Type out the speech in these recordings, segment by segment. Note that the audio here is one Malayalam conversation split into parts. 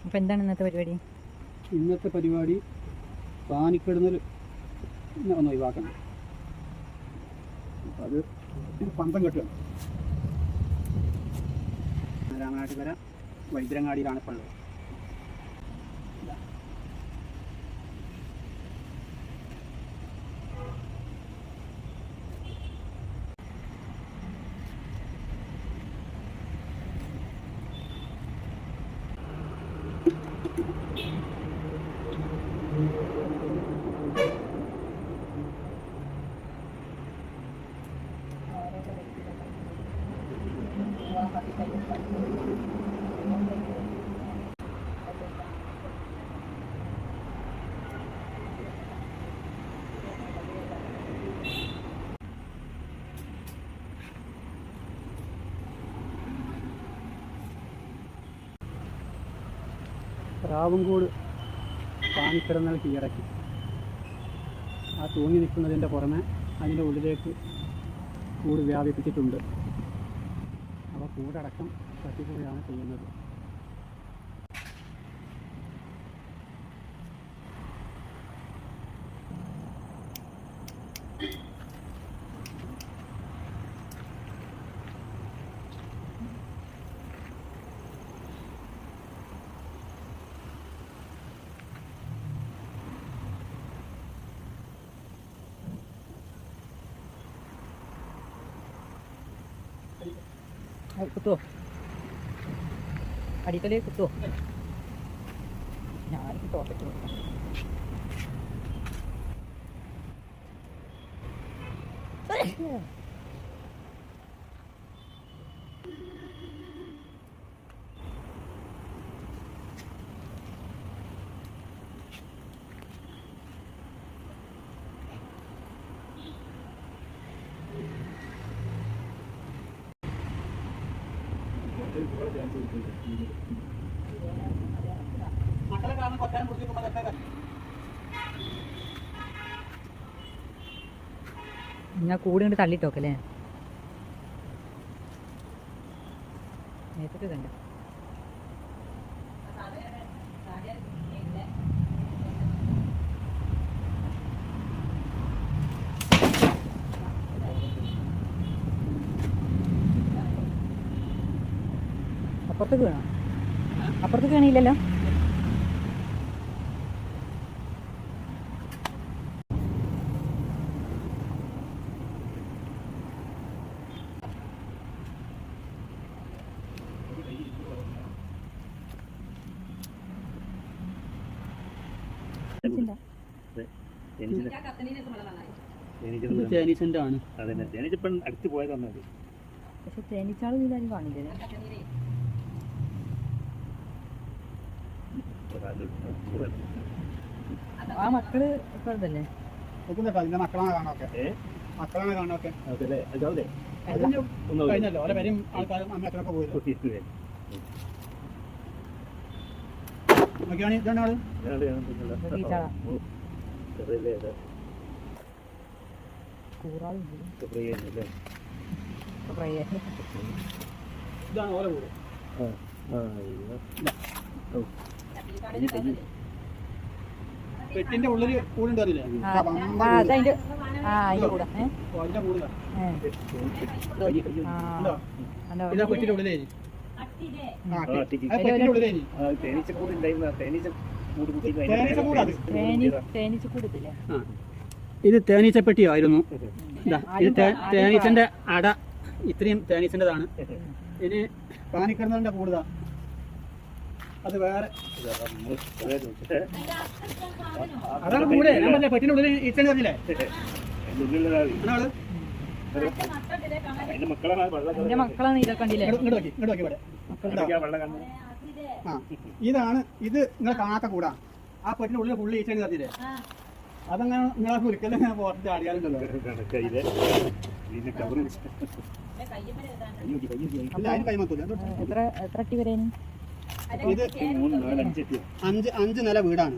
അപ്പോൾ എന്താണ് ഇന്നത്തെ പരിപാടി? ഇന്നത്തെ പരിപാടി പാനിക്കിടുന്നൽ ഒന്ന് ഒഴിവാക്കണം. അത് പന്തം കെട്ടുകയാണ്. രാമനാട്ടുകര വൈദ്യരങ്ങാടിയിലാണ് ഇപ്പോൾ ഉള്ളത്. പ്രാവുംകൂട് പാനിക്കിടന്നൽ കീഴടക്കി. ആ തൂങ്ങി നിൽക്കുന്നതിൻ്റെ പുറമെ അതിൻ്റെ ഉള്ളിലേക്ക് കൂട് വ്യാപിപ്പിച്ചിട്ടുണ്ട്. അവ കൂടടക്കം തട്ടിപ്പോയാണ് ചെയ്യുന്നത്. കുത്തുവോ? അടിക്കലേ കുത്തുവോ? ഞാനിപ്പോൾ തോട്ടയ്ക്ക് കൊടുക്കാം. ഞാൻ കൂടെ കൊണ്ട് തള്ളിട്ടോക്കല്ലേ? നേരത്തെ കണ്ട അപ്പുറത്തേക്ക് വേണോ? അപ്പുറത്തേക്ക് വേണില്ലല്ലോ. തേനീച്ചൻ്റെ ആണ്. അടുത്ത് പോയതാണ്. പക്ഷെ തേനീച്ചാളും ഇല്ലാരും കാണില്ലേ? ആ മക്കള് ഒക്കെ ഇതല്ലേ? അതിന്റെ മക്കളാണ് കാണാനൊക്കെ. മക്കളാണ് കാണാനൊക്കെ കഴിഞ്ഞല്ലോ. ഓരോ പേരും ആൾക്കാരും അമ്മയൊക്കെ പോയി. നോക്കിയാണ് ഇതാണ് ആള്. ഇതാണ് ഓരോ കൂട്. പെട്ടിന്റെ ഉള്ളിൽ കൂടുണ്ട് അറിയില്ലേ? അതിന്റെ കൂടെ ഇതാ പെട്ടിന്റെ ഉള്ളിലേ. ഇത് തേനീച്ചപ്പെട്ടിയായിരുന്നു. ഇത് തേനീച്ചന്റെ അട. ഇത്രയും തേനീച്ചൻ്റെതാണ്. ഇനി പാനിക്കിടന്നലിന്റെ കൂടുതലാ. അത് വേറെ അതാണ് കൂടെ. ഞാൻ പറഞ്ഞ പെട്ടിന്റെ ഉള്ളിൽ ഈച്ചണ്ട് പറഞ്ഞില്ലേ? മക്കളാണ് ഇതൊക്കെ കണ്ടില്ലേ? ഇതാണ്. ഇത് നിങ്ങൾ കാണാത്ത കൂടാ. ആ പെട്ടിന്റെ ഉള്ളിൽ ഫുള്ള് ഈച്ചണ്ട് പറഞ്ഞില്ലേ? അതങ്ങനെ നിങ്ങളെ കുരുക്കല്ലേ പുറത്ത് ആടിയാലുണ്ടല്ലോ. അതിന് കൈമത്തൂല. എത്ര അട്ടി വരെ? ഇത് 5 നില വീടാണ്.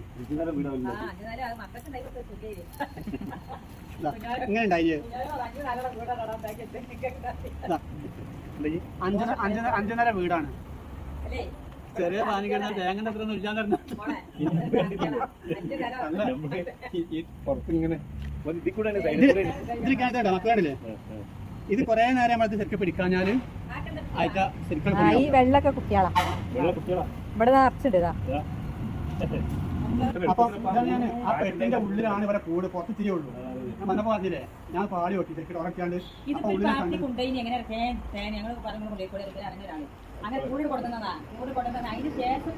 എങ്ങനെ ഉണ്ടായി? 5 നില വീടാണ്. ചെറിയ പാനിക്കുന്ന തേങ്ങ അത്ര ഒന്നും ഇല്ലാന്ന് പറഞ്ഞു. പുറത്തിങ്ങനെ ഇതിൽ കൂടെ ഇതിൽ കേട്ടോ മക്കളില്ലേ, ഇത് കുറെ നേരം നമ്മളത് ശരിക്കും പിടിക്കാഞ്ഞാല് ആഴ്ച ശരിക്കും ആ ഈ വെള്ളൊക്കെ കുട്ടികളാ കുട്ടികളാ ഇവിടെ നിറച്ചിട്ട് ഇതാ അപ്പൊ ഞാൻ ആ പെട്ടിന്റെ ഉള്ളിലാണ് ഇവരെ കൂട്, പുറത്ത് തിരി ഉള്ളൂ. ഞാൻ വന്നപ്പോ പറഞ്ഞില്ലേ, ഞാൻ പാടി ഒട്ടി ശരിക്കും ഉറക്കാണ്ട് അപ്പൊ ഉള്ളിൽ കണ്ടു. അങ്ങനെ കൂടി കൊടുക്കുന്നതാ, കൂടി കൊടുക്കുന്ന അതിന് ശേഷം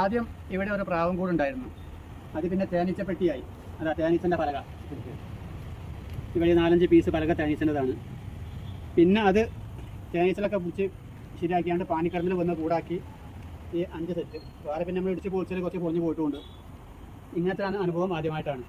ആദ്യം ഇവിടെ ഒരു പ്രാവും കൂടുണ്ടായിരുന്നു, അത് പിന്നെ തേനീച്ച പെട്ടിയായി. അതാ തേനീച്ചന്റെ പലക, ഇവിടെ 4-5 പീസ് പലക തേനീച്ചൻ്റെതാണ്. പിന്നെ അത് തേനീച്ചലൊക്കെ പിടിച്ച് ശരിയാക്കിയാണ്ട് പാനിക്കടലിൽ വന്ന് കൂടാക്കി ഈ 5 സെറ്റ്. വേറെ പിന്നെ നമ്മൾ ഇടിച്ച് പൊളിച്ചാൽ കുറച്ച് പൊളിഞ്ഞ് പോയിട്ടുമുണ്ട്. ഇങ്ങനത്തെ അനുഭവം ആദ്യമായിട്ടാണ്.